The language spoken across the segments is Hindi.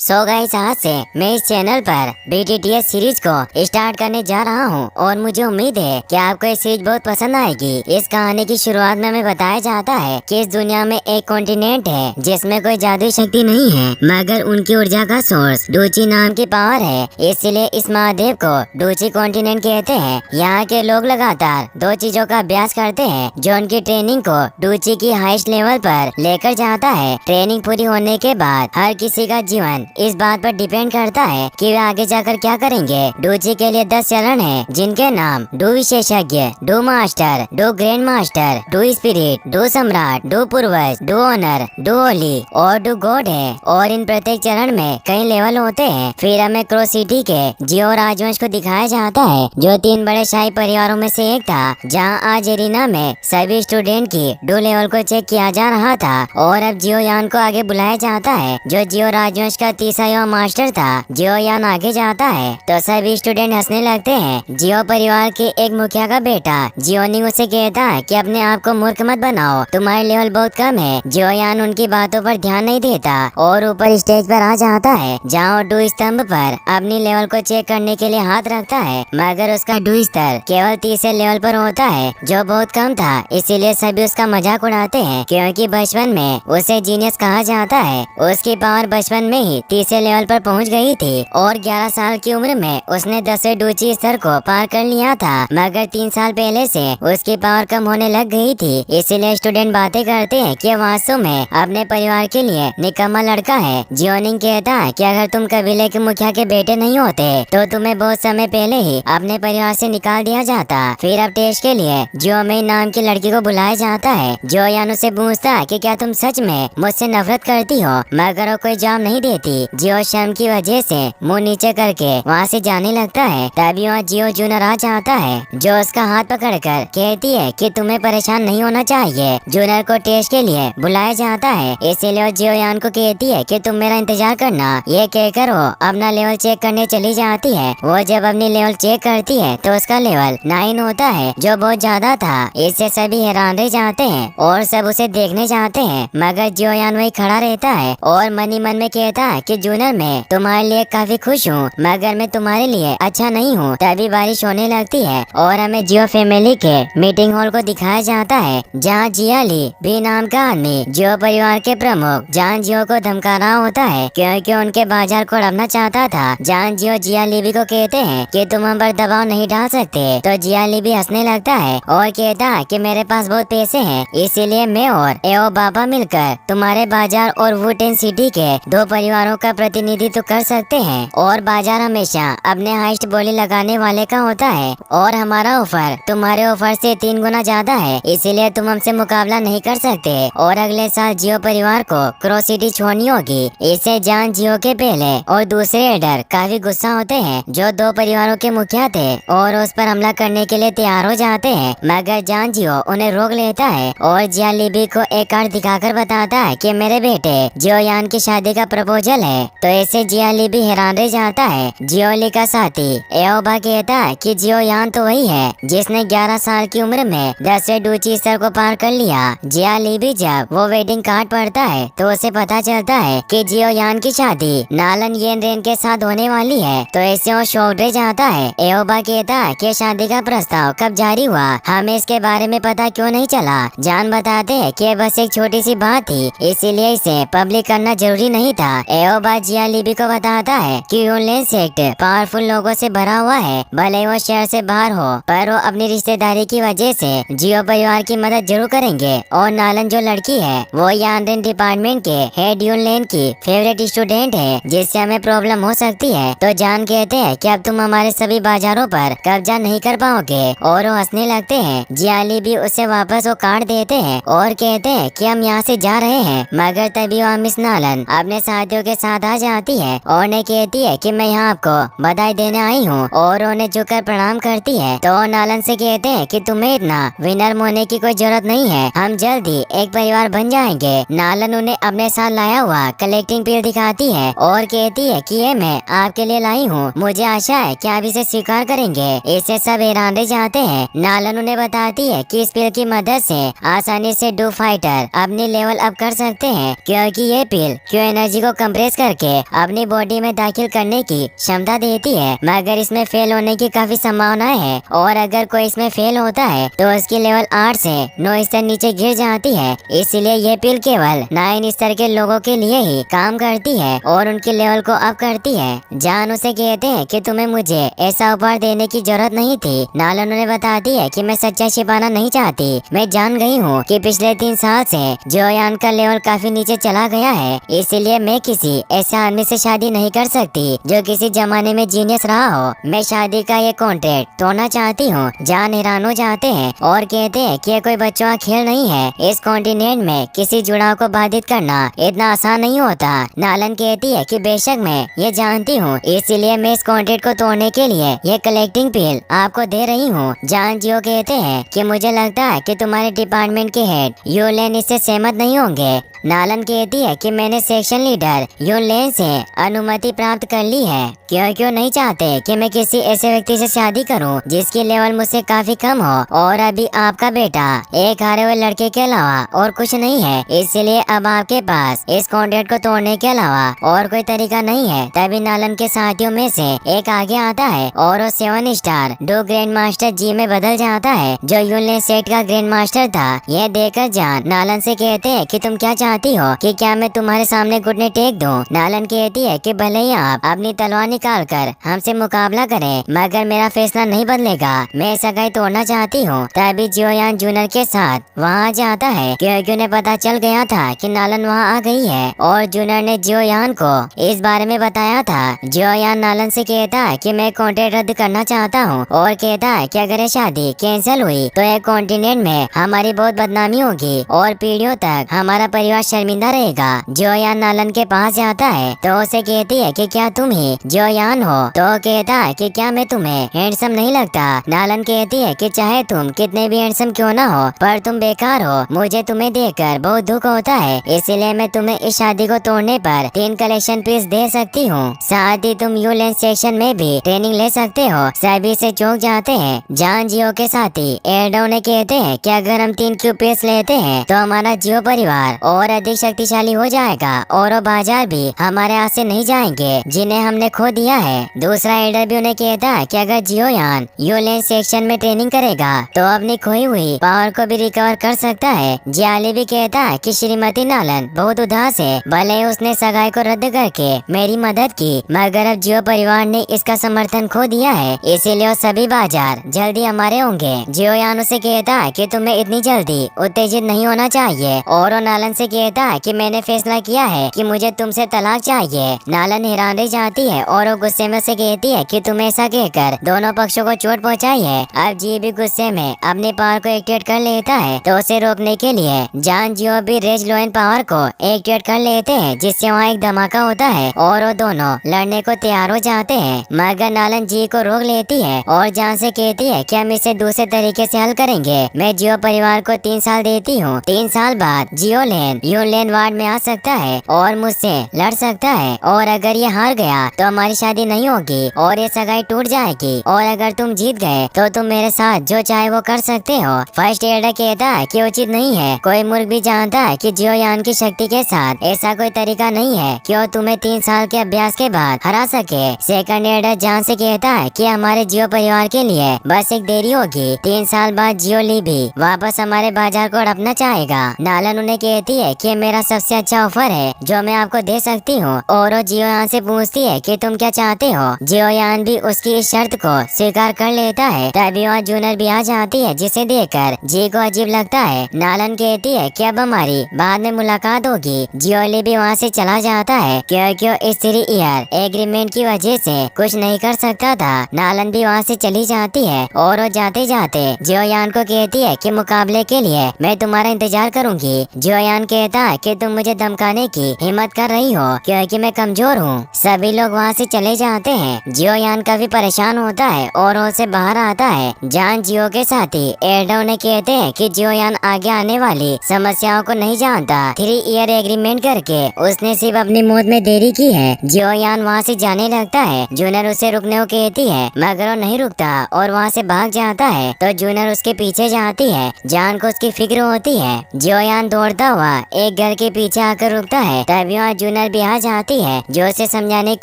गाइस, आज से मैं इस चैनल पर BTTS सीरीज को स्टार्ट करने जा रहा हूं और मुझे उम्मीद है कि आपको ये सीरीज बहुत पसंद आएगी। इस कहानी की शुरुआत में हमें बताया जाता है कि इस दुनिया में एक कॉन्टिनेंट है जिसमें कोई जादुई शक्ति नहीं है, मगर उनकी ऊर्जा का सोर्स डूची नाम की पावर है। इसलिए इस महाद्वीप को डूची कॉन्टिनेंट कहते हैं। यहाँ के लोग लगातार दो चीजों का अभ्यास करते हैं जो उनकी ट्रेनिंग को डूची की हाईएस्ट लेवल पर लेकर जाता है। ट्रेनिंग पूरी होने के बाद हर किसी का जीवन इस बात पर डिपेंड करता है कि वे आगे जाकर क्या करेंगे। डूची के लिए 10 चरण हैं, जिनके नाम डू विशेषज्ञ, do master, do grand master, do spirit, do सम्राट, डू पूर्वज, डू ओनर, डू होली और डू गॉड है। और इन प्रत्येक चरण में कई लेवल होते हैं। फिर हमें क्रो सिटी के जियो राजवंश को दिखाया जाता है, जो 3 बड़े शाही परिवारों में से एक था, जहाँ आज एरिना में सभी स्टूडेंट की डू लेवल को चेक किया जा रहा था। और अब जियो यान को आगे बुलाया जाता है, जो जियो राजवंश का तीसरा मास्टर था। जियो यान आगे जाता है तो सभी स्टूडेंट हंसने लगते हैं। जियो परिवार के एक मुखिया का बेटा जियोनिंग उसे कहता है कि अपने आप को मूर्ख मत बनाओ, तुम्हारे लेवल बहुत कम है। जियो यान उनकी बातों पर ध्यान नहीं देता और ऊपर स्टेज पर आ जाता है, जहाँ डू स्तंभ पर अपनी लेवल को चेक करने के लिए हाथ रखता है, मगर उसका डू स्तर केवल तीसरे लेवल पर होता है, जो बहुत कम था। इसीलिए सभी उसका मजाक उड़ाते हैं, क्योंकि बचपन में उसे जीनियस कहा जाता है। उसकी पावर बचपन में ही तीसरे लेवल पर पहुंच गई थी और 11 साल की उम्र में उसने 10वें डूची स्तर को पार कर लिया था, मगर 3 साल पहले से उसकी पावर कम होने लग गई थी। इसीलिए स्टूडेंट बातें करते हैं कि वास्तव में अपने परिवार के लिए निकम्मा लड़का है। जियोनिंग कहता है कि अगर तुम कबीले के मुखिया के बेटे नहीं होते तो तुम्हें बहुत समय पहले ही अपने परिवार से निकाल दिया जाता। फिर अब टेस्ट के लिए जियोमेई नाम की लड़की को बुलाया जाता है। जियो यान उसे पूछता है कि क्या तुम सच में मुझसे नफरत करती हो, मगर वो कोई जवाब नहीं देती। जियो शर्म की वजह से मुंह नीचे करके वहाँ से जाने लगता है। तभी वहाँ जियो जूनियर आ जाता है, जो उसका हाथ पकड़कर कहती है कि तुम्हें परेशान नहीं होना चाहिए। जूनियर को टेस्ट के लिए बुलाया जाता है, इसीलिए वो जियो यान को कहती है कि तुम मेरा इंतजार करना। ये कहकर वो अपना लेवल चेक करने चली जाती है। वो जब अपनी लेवल चेक करती है तो उसका लेवल 9 होता है, जो बहुत ज्यादा था। इससे सभी हैरान रह जाते हैं और सब उसे देखने जाते हैं, मगर जियो यान वही खड़ा रहता है और मन ही मन में कहता है कि जूनियर मैं तुम्हारे लिए काफी खुश हूँ, मगर मैं तुम्हारे लिए अच्छा नहीं हूँ। तभी बारिश होने लगती है और हमें जियो फैमिली के मीटिंग हॉल को दिखाया जाता है, जहाँ जियाली भी नाम का आदमी जियो परिवार के प्रमुख जहाँ जियो को धमका रहा होता है, क्योंकि उनके बाजार को हड़पना चाहता था। जहाँ जियो जियाली को कहते हैं कि तुम हम पर दबाव नहीं डाल सकते, तो जियाली भी हंसने लगता है और कहता है कि मेरे पास बहुत पैसे हैं, इसीलिए मैं और एओ बाबा मिलकर तुम्हारे बाजार और वुटेन सिटी के 2 परिवारों का प्रतिनिधित्व कर सकते हैं। और बाजार हमेशा अपने हाईएस्ट बोली लगाने वाले का होता है और हमारा ऑफर तुम्हारे ऑफर से 3 गुना ज्यादा है, इसीलिए तुम हमसे मुकाबला नहीं कर सकते। और अगले साल जियो परिवार को क्रो सिटी छोड़नी होगी। इससे जान जियो के पहले और दूसरे एडर काफी गुस्सा होते हैं, जो 2 परिवारों के मुखिया थे, और उस पर हमला करने के लिए तैयार हो जाते हैं, मगर जान जियो उन्हें रोक लेता है और जिया लिबी को एक कार्ड दिखाकर बताता है कि मेरे बेटे जियो यान की शादी का प्रपोजल है। तो ऐसे जिया लिबी हैरान रह जाता है। जियोली का साथी एओबा कहता है कि जियो यान तो वही है जिसने 11 साल की उम्र में 10वें डूची स्तर को पार कर लिया। जिया लिबी जब वो वेडिंग कार्ड पढ़ता है तो उसे पता चलता है कि जियो यान की शादी नालन येन रेन के साथ होने वाली है, तो ऐसे वो शॉक्ड रह जाता है। एओबा कहता है कि शादी का प्रस्ताव कब जारी हुआ, हमें इसके बारे में पता क्यों नहीं चला। जान बताते हैं कि बस एक छोटी सी बात थी, इसीलिए इसे पब्लिक करना जरूरी नहीं था। एओबा जिया लिबी को बताता है कि यूनलैंड सेक्ट पावरफुल लोगों से भरा हुआ है, भले वो शहर से बाहर हो, पर वो अपनी रिश्तेदारी की वजह से जियो परिवार की मदद जरूर करेंगे। और नालन जो लड़की है वो यानरेन डिपार्टमेंट के हेड यूनलैंड की फेवरेट स्टूडेंट है, जिससे हमें प्रॉब्लम हो सकती है। तो जान कहते हैं कि अब तुम हमारे सभी बाजारों पर कब्जा नहीं कर पाओगे, और वो हंसने लगते हैं। जियाली भी उसे वापस वो कार्ड देते हैं और कहते हैं कि हम यहाँ से जा रहे हैं, मगर तभी वहाँ मिस नालन अपने साथियों के साथ आ जाती है और उन्हें कहती है कि मैं यहाँ आपको बधाई देने आई हूँ, और उन्हें झुककर प्रणाम करती है। तो नालन से कहते हैं कि तुम्हें इतना विनर होने की कोई जरूरत नहीं है, हम जल्द ही एक परिवार बन जाएंगे। नालन उन्हें अपने साथ लाया हुआ कलेक्टिंग पिल दिखाती है और कहती है कि ये मैं आपके लिए लाई हूँ, मुझे आशा है कि आप इसे स्वीकार करेंगे। इससे सब हैरान रह जाते हैं। नालन उन्हें बताती है कि इस पिल की मदद से आसानी से डू फाइटर अपनी लेवल अप कर सकते हैं, क्योंकि ये पिल क्यू एनर्जी को कंप्रेस प्रेस करके अपनी बॉडी में दाखिल करने की क्षमता देती है, मगर इसमें फेल होने की काफी संभावनाएं है। और अगर कोई इसमें फेल होता है तो उसकी लेवल 8 से 9 स्तर नीचे गिर जाती है। इसलिए ये पिल केवल 9 स्तर के लोगों के लिए ही काम करती है और उनके लेवल को अप करती है। जान उसे कहते हैं कि तुम्हें मुझे ऐसा उपहार देने की जरूरत नहीं थी। नालन उन्हें बताती है कि मैं सच्चाई छिपाना नहीं चाहती। मैं जान गई हूँ कि पिछले 3 साल से जोयान का लेवल काफी नीचे चला गया है, इसीलिए मैं किसी ऐसे आदमी से शादी नहीं कर सकती जो किसी जमाने में जीनियस रहा हो। मैं शादी का ये कॉन्ट्रैक्ट तोड़ना चाहती हूँ। जान हैरान हो जाते हैं और कहते हैं कि ये कोई बच्चों का खेल नहीं है। इस कॉन्टिनेंट में किसी जुड़ाव को बाधित करना इतना आसान नहीं होता। नालन कहती है कि बेशक मैं ये जानती हूँ, इसीलिए मैं इस कॉन्ट्रैक्ट को तोड़ने के लिए ये कलेक्टिंग पिल आपको दे रही हूँ। जान जियो कहते हैं कि मुझे लगता है कि तुम्हारे डिपार्टमेंट के हेड यूलेन इससे सहमत नहीं होंगे। नालन कहती है कि मैंने सेक्शन लीडर यूलेन से अनुमति प्राप्त कर ली है। क्यों नहीं चाहते कि मैं किसी ऐसे व्यक्ति से शादी करूं जिसकी लेवल मुझसे काफी कम हो। और अभी आपका बेटा एक हारे हुए लड़के के अलावा और कुछ नहीं है, इसलिए अब आपके पास इस कॉन्ट्रैक्ट को तोड़ने के अलावा और कोई तरीका नहीं है। तभी नालन के साथियों में से एक आगे आता है और वो 7 स्टार डो ग्रैंड मास्टर जी में बदल जाता है, जो यूलेन सेट का ग्रैंड मास्टर था। यह देखकर जान नालन से कहते हैं कि तुम क्या चाहती हो कि क्या मैं तुम्हारे सामने घुटने टेक दूं? नालन कहती है कि भले ही आप अपनी तलवार निकाल कर हमसे मुकाबला करें, मगर मेरा फैसला नहीं बदलेगा। मैं सगाई तोड़ना चाहती हूँ। तभी जियोयान जूनियर के साथ वहाँ जाता है, क्योंकि उन्हें पता चल गया था कि नालन वहाँ आ गई है और जूनियर ने जियोयान को इस बारे में बताया था। जियोयान नालन से कहता है कि मैं कॉन्ट्रैक्ट रद्द करना चाहता हूँ और कहता है कि अगर ये शादी कैंसिल हुई तो एक कॉन्टिनेंट में हमारी बहुत बदनामी होगी और पीढ़ियों तक हमारा परिवार शर्मिंदा रहेगा। जियोयान नालन के पास जाता है तो उसे कहती है कि क्या तुम ही जियोयान हो? तो कहता है कि क्या मैं तुम्हें हैंडसम नहीं लगता? नालन कहती है कि चाहे तुम कितने भी हैंडसम क्यों ना हो, पर तुम बेकार हो। मुझे तुम्हें देखकर बहुत दुख होता है, इसलिए मैं तुम्हें इस शादी को तोड़ने पर 3 कलेक्शन पीस दे सकती हूँ। साथ ही तुम यूलेन सेक्शन में भी ट्रेनिंग ले सकते हो। सभी से चौंक जाते हैं। जान जियो के साथी एडो ने कहते हैं कि अगर हम 3 क्यूब पीस लेते हैं तो हमारा जियो परिवार और अधिक शक्तिशाली हो जाएगा और वो बाजार भी हमारे हाथ से नहीं जाएंगे जिन्हें हमने खो दिया है। दूसरा एडर भी उन्हें कहता है कि अगर जियोयान यूलेन सेक्शन में ट्रेनिंग करेगा तो अपनी खोई हुई पावर को भी रिकवर कर सकता है। जियाली भी कहता है कि श्रीमती नालन बहुत उदास है, भले ही उसने सगाई को रद्द करके मेरी मदद की, मगर अब जियो परिवार ने इसका समर्थन खो दिया है, इसीलिए वो सभी बाजार जल्दी हमारे होंगे। जियोयान उसे कहता है कि तुम्हें इतनी जल्दी उत्तेजित नहीं होना चाहिए और वो नालन से कहता है कि मैंने फैसला किया है कि मुझे तुमसे तलाक चाहिए। नालन हैरान रह जाती है और वो गुस्से में उसे कहती है कि तुम ऐसा कहकर दोनों पक्षों को चोट पहुंचाई है। अब जी भी गुस्से में अपने पावर को एक्टिवेट कर लेता है, तो उसे रोकने के लिए जान जियो भी रेज लोएन पावर को एक्टिवेट कर लेते हैं, जिससे वहाँ एक धमाका होता है और वो दोनों लड़ने को तैयार हो जाते हैं। मगर नालन जी को रोक लेती है और जान से कहती है कि हम इसे दूसरे तरीके से हल करेंगे। मैं जियो परिवार को 3 साल देती हूँ। 3 साल बाद जियोलेन यूलेन वार्ड में आ सकता है और मुझसे लड़ सकता है, और अगर ये हार गया तो हमारी शादी नहीं होगी और ये सगाई टूट जाएगी, और अगर तुम जीत गए तो तुम मेरे साथ जो चाहे वो कर सकते हो। फर्स्ट एडर कहता है कि उचित नहीं है। कोई मूर्ख भी जानता है कि जियोयान की शक्ति के साथ ऐसा कोई तरीका नहीं है कि वो तुम्हें 3 साल के अभ्यास के बाद हरा सके। सेकंड एडर जान से कहता है कि हमारे जियो परिवार के लिए बस एक देरी होगी। 3 साल बाद जियोली भी वापस हमारे बाजार को हड़पना चाहेगा। नालन उन्हें कहती है कि मेरा सबसे अच्छा ऑफर है जो मैं आपको दे सकती हूँ, और वो जियोयान से पूछती है कि तुम क्या चाहते हो। जियोयान भी उसकी इस शर्त को स्वीकार कर लेता है। तभी वहाँ जूनियर भी आ जाती है, जिसे देखकर जी को अजीब लगता है। नालन कहती है कि अब हमारी बाद में मुलाकात होगी। जियोली भी वहाँ से चला जाता है क्योंकि वो इस 3 ईयर एग्रीमेंट की वजह से कुछ नहीं कर सकता था। नालन भी वहाँ से चली जाती है और वो जाते जाते जियोयान को कहती है कि मुकाबले के लिए मैं तुम्हारा इंतजार करूंगी। जियोयान कहता है कि तुम मुझे धमकाने की हिम्मत कर रही हो क्योंकि मैं कमजोर हूँ। सभी लोग वहाँ से चले जाते हैं। जियोयान काफी परेशान होता है और वो से बाहर आता है। जान जियो के साथी एडो ने कहते हैं कि जियोयान आगे आने वाली समस्याओं को नहीं जानता। 3 ईयर एग्रीमेंट करके उसने सिर्फ अपनी मौत में देरी की है। जियोयान वहाँ से जाने लगता है। जूनियर उसे रुकने को कहती है, मगर वो नहीं रुकता और वहाँ से भाग जाता है। तो जूनियर उसके पीछे जाती है। जान को उसकी फिक्र होती है। जियोयान दौड़ता हुआ एक घर के पीछे आकर रुकता है। तभी वहाँ जूनर भी आ जाती है, जो उसे समझाने की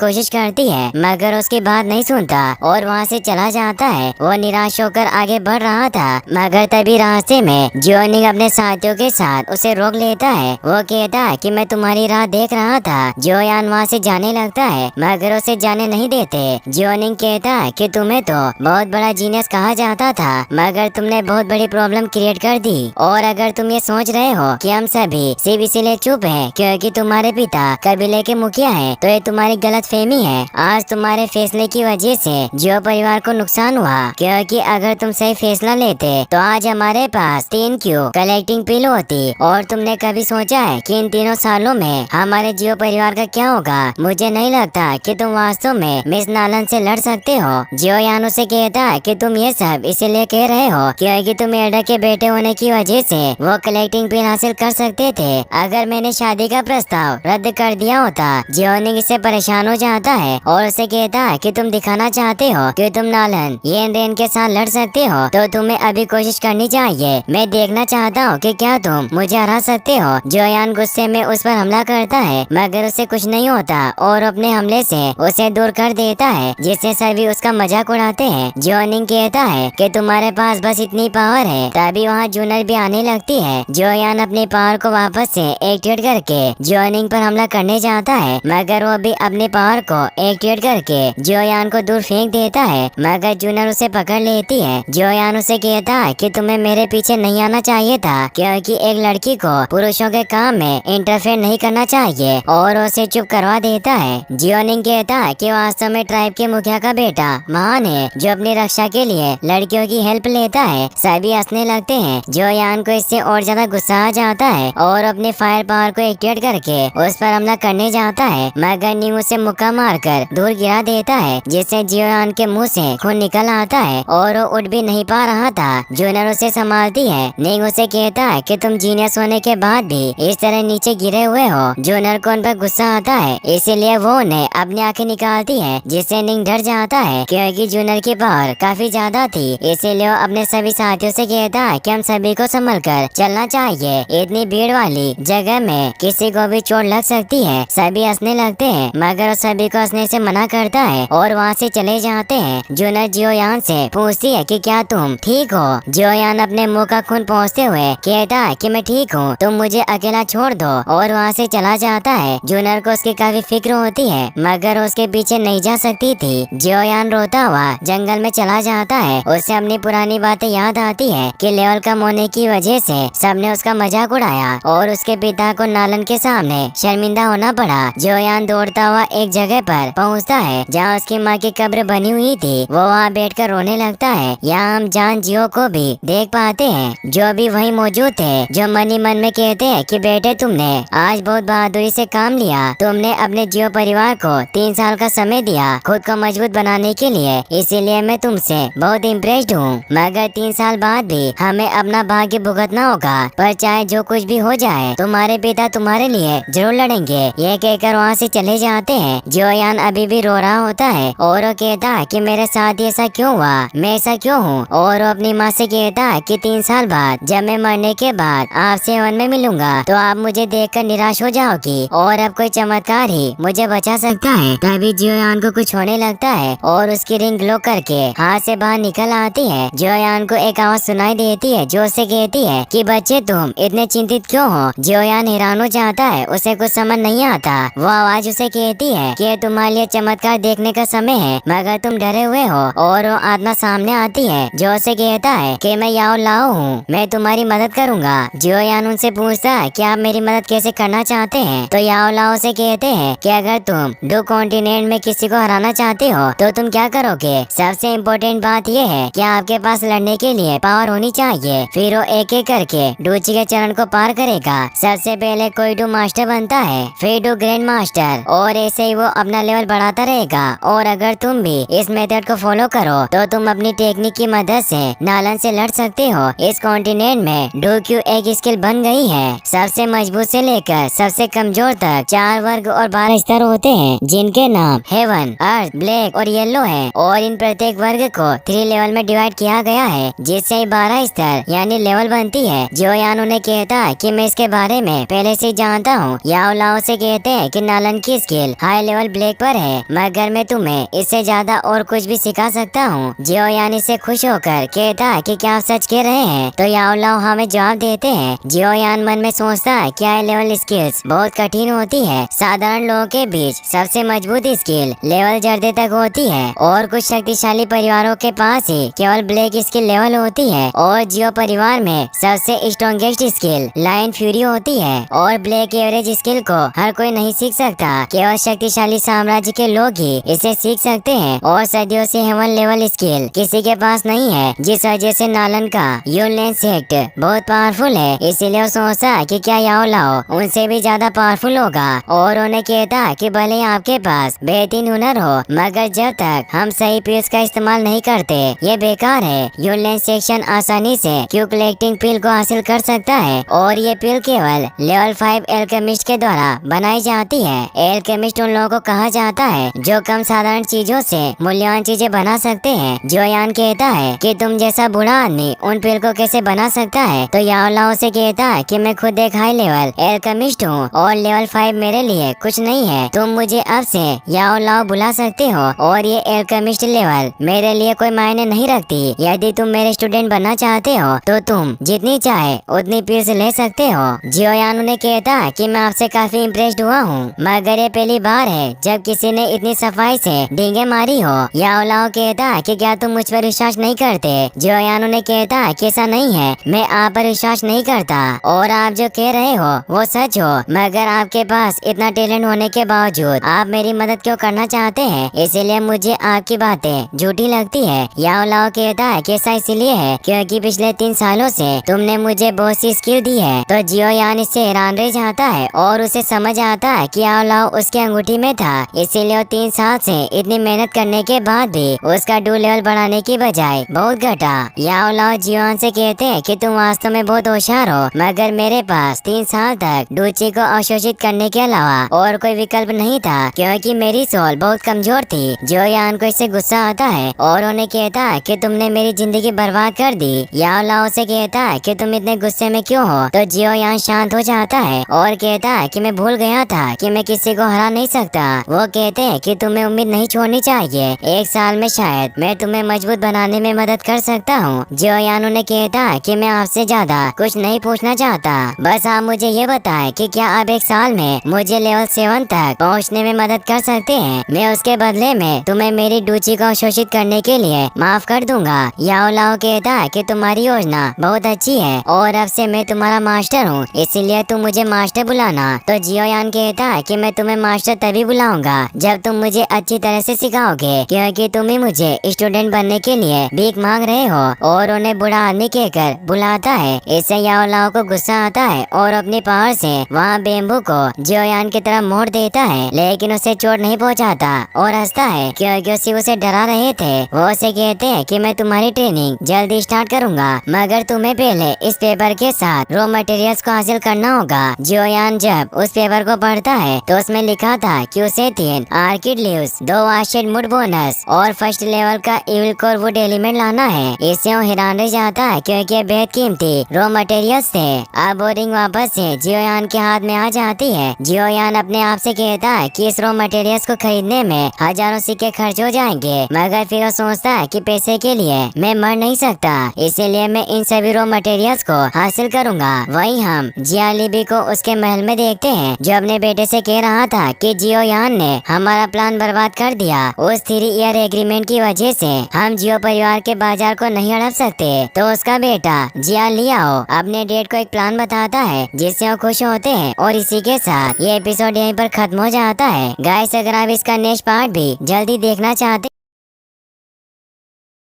कोशिश करती है, मगर उसकी बात नहीं सुनता और वहाँ से चला जाता है। वो निराश होकर आगे बढ़ रहा था, मगर तभी रास्ते में जियोनिंग अपने साथियों के साथ उसे रोक लेता है। वो कहता है कि मैं तुम्हारी राह देख रहा था। जोयान वहाँ से जाने लगता है, मगर उसे जाने नहीं देते। जियोनिंग कहता है कि तुम्हें तो बहुत बड़ा जीनियस कहा जाता था, मगर तुमने बहुत बड़ी प्रॉब्लम क्रिएट कर दी। और अगर तुम ये सोच रहे हो कि हम सभी सिर्फ इसीलिए चुप हैं क्योंकि तुम्हारे पिता कबीले के मुखिया हैं, तो ये तुम्हारी गलतफहमी है। आज तुम्हारे फैसले की वजह से जियो परिवार को नुकसान हुआ, क्योंकि अगर तुम सही फैसला लेते तो आज हमारे पास 3 क्यू कलेक्टिंग पिल होती। और तुमने कभी सोचा है कि इन 3 सालों में हमारे जियो परिवार का क्या होगा? मुझे नहीं लगता कि तुम वास्तव में मिस नालन से लड़ सकते हो। जियोयान उसे कहता है कि तुम ये सब इसीलिए कह रहे हो क्योंकि तुम एल्डर के बेटे होने की वजह से वो कलेक्टिंग पिल हासिल कर सकते थे। अगर मैंने शादी का प्रस्ताव रद्द कर दिया होता। जियोनिंग इससे परेशान हो जाता है और उसे कहता है कि तुम दिखाना चाहते हो कि तुम नालन येनरेन के साथ लड़ सकते हो, तो तुम्हें अभी कोशिश करनी चाहिए। मैं देखना चाहता हूँ कि क्या तुम मुझे हरा सकते हो। जियोयान गुस्से में उस पर हमला करता है, मगर उसे कुछ नहीं होता और अपने हमले से उसे दूर कर देता है, जिससे सभी उसका मजाक उड़ाते हैं। जियोनिंग कहता है कि तुम्हारे पास बस इतनी पावर है। तभी वहाँ जूनर भी आने लगती है। जियोयान अपने पावर को वापस से एक्टिवेट करके जियोनिंग पर हमला करने जाता है, मगर वो भी अपने पावर को एक्टिवेट करके जियोयान को दूर फेंक देता है, मगर जूनर उसे पकड़ लेती है। जियोयान उसे कहता है कि तुम्हें मेरे पीछे नहीं आना चाहिए था, क्योंकि एक लड़की को पुरुषों के काम में इंटरफेयर नहीं करना चाहिए, और उसे चुप करवा देता है। जियोनिंग कहता है कि वास्तव में ट्राइब के मुखिया का बेटा महान है, जो अपनी रक्षा के लिए लड़कियों की हेल्प लेता है। सभी हंसने लगते हैं। जियोयान को इससे और ज्यादा गुस्सा आ जाता है और अपने फायर पावर को एक्टिवेट करके उस पर हमला करने जाता है, मगर निंग उसे मुक्का मारकर दूर गिरा देता है, जिससे जियोयान के मुंह से खून निकल आता है और वो उठ भी नहीं पा रहा था। जूनर उसे संभालती है। निंग उसे कहता है कि तुम जीनियस होने के बाद भी इस तरह नीचे गिरे हुए हो। जूनर को उन पर गुस्सा आता है, इसीलिए वो उन्हें अपनी आंखें निकालती है, जिससे निंग डर जाता है क्योंकि जूनर की पावर काफी ज्यादा थी। इसीलिए वो अपने सभी साथियों से कहता है कि हम सभी को संभल कर चलना चाहिए। इतनी भीड़ वाली जगह में किसी को भी चोट लग सकती है। सभी हंसने लगते हैं, मगर वो सभी को हंसने से मना करता है और वहाँ से चले जाते हैं। जूनर जियोयान से पूछती है कि क्या तुम ठीक हो? जियोयान अपने मुंह का खून पोंछते हुए कहता है कि मैं ठीक हूँ, तुम मुझे अकेला छोड़ दो, और वहाँ से चला जाता है। जूनर को उसकी काफी फिक्र होती है, मगर उसके पीछे नहीं जा सकती थी। जियोयान रोता हुआ जंगल में चला जाता है। उसे अपनी पुरानी बातें याद आती है कि लेवल कम होने की वजह से सबने उसका मजाक उड़ाया और उसके पिता को नालन के सामने शर्मिंदा होना पड़ा। जियोयान दौड़ता हुआ एक जगह पर पहुंचता है जहां उसकी माँ की कब्र बनी हुई थी। वो वहाँ बैठकर रोने लगता है। यहाँ हम जान जियो को भी देख पाते हैं, जो भी वहीं मौजूद थे, जो मन ही मन में कहते हैं कि बेटे तुमने आज बहुत बहादुरी से काम लिया। तुमने अपने जियो परिवार को 3 साल का समय दिया खुद को मजबूत बनाने के लिए, इसीलिए मैं तुमसे बहुत इम्प्रेस्ड हूँ। मगर 3 साल बाद भी हमें अपना भाग्य भुगतना होगा, पर चाहे जो कुछ भी हो जाए तुम्हारे पिता तुम्हारे लिए जरूर लड़ेंगे। ये कहकर वहाँ से चले जाते हैं। जियोयान अभी भी रो रहा होता है और वो कहता है कि मेरे साथ ऐसा क्यों हुआ, मैं ऐसा क्यों हूँ। और वो अपनी माँ से कहता है कि 3 साल बाद जब मैं मरने के बाद आपसे वन में मिलूंगा तो आप मुझे देखकर निराश हो जाओगी और अब कोई चमत्कार ही मुझे बचा सकता है। तभी जियोयान को कुछ होने लगता है और उसकी रिंग ग्लो करके हाथ से बाहर निकल आती है। जियोयान को एक आवाज सुनाई देती है जो उसे कहती है कि बच्चे तुम इतने चिंतित क्यों हो। जियोयान हैरान हो जाता है, उसे कुछ समझ नहीं आता। वो आवाज उसे कहती है कि तुम्हारे लिए चमत्कार देखने का समय है, मगर तुम डरे हुए हो। और वो आत्मा सामने आती है जो उसे कहता है कि मैं याओ लाओ हूँ, मैं तुम्हारी मदद करूँगा। जियोयान उनसे पूछता है कि आप मेरी मदद कैसे करना चाहते हैं। तो याओ लाओ से कहते हैं कि अगर तुम 2 कॉन्टिनेंट में किसी को हराना चाहते हो तो तुम क्या करोगे। सबसे इम्पोर्टेंट बात यह है कि आपके पास लड़ने के लिए पावर होनी चाहिए। फिर वो एक एक करके डूची के चरण को पार करेगा। सबसे पहले कोई डू मास्टर बनता है, फिर डू ग्रैंड मास्टर, और ऐसे ही वो अपना लेवल बढ़ाता रहेगा। और अगर तुम भी इस मेथड को फॉलो करो तो तुम अपनी टेक्निक की मदद से नालन से लड़ सकते हो। इस कॉन्टिनेंट में डूक्यू एक स्किल बन गई है। सबसे मजबूत से लेकर सबसे कमजोर तक 4 वर्ग और 12 स्तर होते हैं, जिनके नाम हेवन, अर्थ, ब्लैक और येलो है। और इन प्रत्येक वर्ग को 3 लेवल में डिवाइड किया गया है, जिससे 12 स्तर यानी लेवल बनती है। जियोयान उन्हें कहता है कि मैं इसके के बारे में पहले से जानता हूँ। याओ लाओ से कहते हैं कि नालन की स्किल हाई लेवल ब्लैक पर है, मगर मैं तुम्हें इससे ज्यादा और कुछ भी सिखा सकता हूँ। जियो यान इससे खुश होकर कहता है कि क्या आप सच कह रहे हैं? तो याओ लाओ हमें जवाब देते हैं। जियो यान मन में सोचता है कि हाई लेवल स्किल्स बहुत कठिन होती है। साधारण लोगों के बीच सबसे मजबूत स्किल लेवल जर्दे तक होती है और कुछ शक्तिशाली परिवारों के पास ही केवल ब्लैक स्किल लेवल होती है। और जियो परिवार में सबसे स्ट्रॉन्गेस्ट स्किल लाइन फ्यूरी होती है और ब्लैक एवरेज स्किल को हर कोई नहीं सीख सकता, केवल शक्तिशाली साम्राज्य के लोग ही इसे सीख सकते हैं। और सदियों से हेवन लेवल स्किल किसी के पास नहीं है, जिस वजह से नालन का यूनलैंड सेक्ट बहुत पावरफुल है। इसीलिए वो सोचता कि क्या याओ लाओ उनसे भी ज्यादा पावरफुल होगा और उन्हें कहता कि भले ही आपके पास बेहतरीन हुनर हो, मगर जब तक हम सही पिल्स का इस्तेमाल नहीं करते ये बेकार है। यूनलैंड सेक्शन आसानी से क्यू कलेक्टिंग पिल को हासिल कर सकता है और ये पिल केवल लेवल 5 एल्केमिस्ट के द्वारा बनाई जाती है। एल्केमिस्ट उन लोगों को कहा जाता है जो कम साधारण चीजों से मूल्यवान चीजें बना सकते हैं। जो यान कहता है कि तुम जैसा बूढ़ा आदमी उन पिल को कैसे बना सकता है? तो याओ लाओ से कहता है कि मैं खुद एक हाई लेवल एल्केमिस्ट हूँ और लेवल 5 मेरे लिए कुछ नहीं है। तुम मुझे अब से याओ लाओ बुला सकते हो और ये एल्केमिस्ट लेवल मेरे लिए कोई मायने नहीं रखती। यदि तुम मेरे स्टूडेंट बनना चाहते हो तो तुम जितनी चाहे उतनी पिल्स ले सकते हो। जियो यान उन्हें कहता है कि मैं आपसे काफी इम्प्रेस्ड हुआ हूँ, मगर ये पहली बार है जब किसी ने इतनी सफाई से डींगे मारी हो। याओ लाओ कहता है कि क्या तुम मुझ पर विश्वास नहीं करते? जियो यान उन्हें कहता है कि ऐसा नहीं है, मैं आप पर विश्वास नहीं करता और आप जो कह रहे हो वो सच हो, मगर आपके पास इतना टैलेंट होने के बावजूद आप मेरी मदद क्यों करना चाहते हैं? इसीलिए मुझे आपकी बातें झूठी लगती है। याओ लाओ कहता है कि ऐसा इसलिए है क्योंकि पिछले 3 सालों से तुमने मुझे बहुत सी स्किल दी है। तो जियो यान इससे हैरान रह जाता है और उसे समझ आता है कि याओ लाओ उसके अंगूठी में था, इसीलिए वो 3 साल से इतनी मेहनत करने के बाद भी उसका डू लेवल बढ़ाने की बजाय बहुत घटा। याओ लाओ जियो यान से कहते हैं कि तुम वास्तव में बहुत होशियार हो, मगर मेरे पास 3 साल तक डूची को अवशोषित करने के अलावा और कोई विकल्प नहीं था क्योंकि मेरी सोल बहुत कमजोर थी। जियो यान को इससे गुस्सा आता है और उन्हें कहता है कि तुमने मेरी जिंदगी बर्बाद कर दी। याओ लाओ से कहता है कि तुम इतने गुस्से में क्यों हो? तो जियो यान शांत हो जाता है और कहता है कि मैं भूल गया था कि मैं किसी को हरा नहीं सकता। वो कहते हैं कि तुम्हें उम्मीद नहीं छोड़नी चाहिए, 1 साल में शायद मैं तुम्हें मजबूत बनाने में मदद कर सकता हूँ। जियो यान उन्हें कहता है कि मैं आपसे ज्यादा कुछ नहीं पूछना चाहता, बस आप मुझे ये बताएं कि क्या आप 1 साल में मुझे लेवल 7 तक पहुँचने में मदद कर सकते हैं? मैं उसके बदले में तुम्हें मेरी डूची को अवशोषित करने के लिए माफ कर दूंगा। याओ लाओ कहता है कि तुम्हारी योजना बहुत अच्छी है और अब से मैं तुम्हारा मास्टर हूँ, इसीलिए तुम मुझे मास्टर बुलाना। तो जियो यान कहता है कि मैं तुम्हें मास्टर तभी बुलाऊंगा जब तुम मुझे अच्छी तरह से सिखाओगे, क्योंकि तुम ही मुझे स्टूडेंट बनने के लिए भीख मांग रहे हो। और उन्हें बूढ़ा आदमी कहकर बुलाता है। इससे याओ लाओ को गुस्सा आता है और अपनी पावर से वहाँ बेम्बू को जियो यान की तरफ मोड़ देता है, लेकिन उसे चोट नहीं पहुँचाता और हंसता है क्योंकि उसी उसे डरा रहे थे। वो उसे कहते हैं कि मैं तुम्हारी ट्रेनिंग जल्दी स्टार्ट करूंगा, मगर तुम्हें पहले इस पेपर के साथ रॉ मटेरियल्स को हासिल करना होगा। जियो यान जब उस पेपर को पढ़ता है तो उसमें लिखा था कि उसे 3 आर्किड लीव्स, 2 वाशेड वुड बोनस और फर्स्ट लेवल का इविल कोर वुड एलिमेंट लाना है। इससे वो हैरान रह जाता है क्योंकि ये बेहद कीमती रॉ मटेरियल्स थे। अब वो रिंग वापस से जियो यान के हाथ में आ जाती है। जियो यान अपने आप से कहता है कि इस रॉ मटेरियल्स को खरीदने में हजारों सिक्के खर्च हो जाएंगे, मगर फिर वो सोचता है कि पैसे के लिए मैं मर नहीं सकता, इसीलिए मैं इन सभी रॉ मटेरियल्स को हासिल करूंगा। वहीं हम जिया लिबी को उसके महल में देखते हैं, जो अपने बेटे से कह रहा था कि जियो यान ने हमारा प्लान बर्बाद कर दिया। उस 3 ईयर एग्रीमेंट की वजह से हम जियो परिवार के बाजार को नहीं हड़प सकते। तो उसका बेटा जिया लियाओ अपने डेड को एक प्लान बताता है जिससे वो खुश होते हैं। और इसी के साथ ये एपिसोड यहीं पर खत्म हो जाता है। गाइस, अगर आप इसका नेक्स्ट पार्ट भी जल्दी देखना चाहते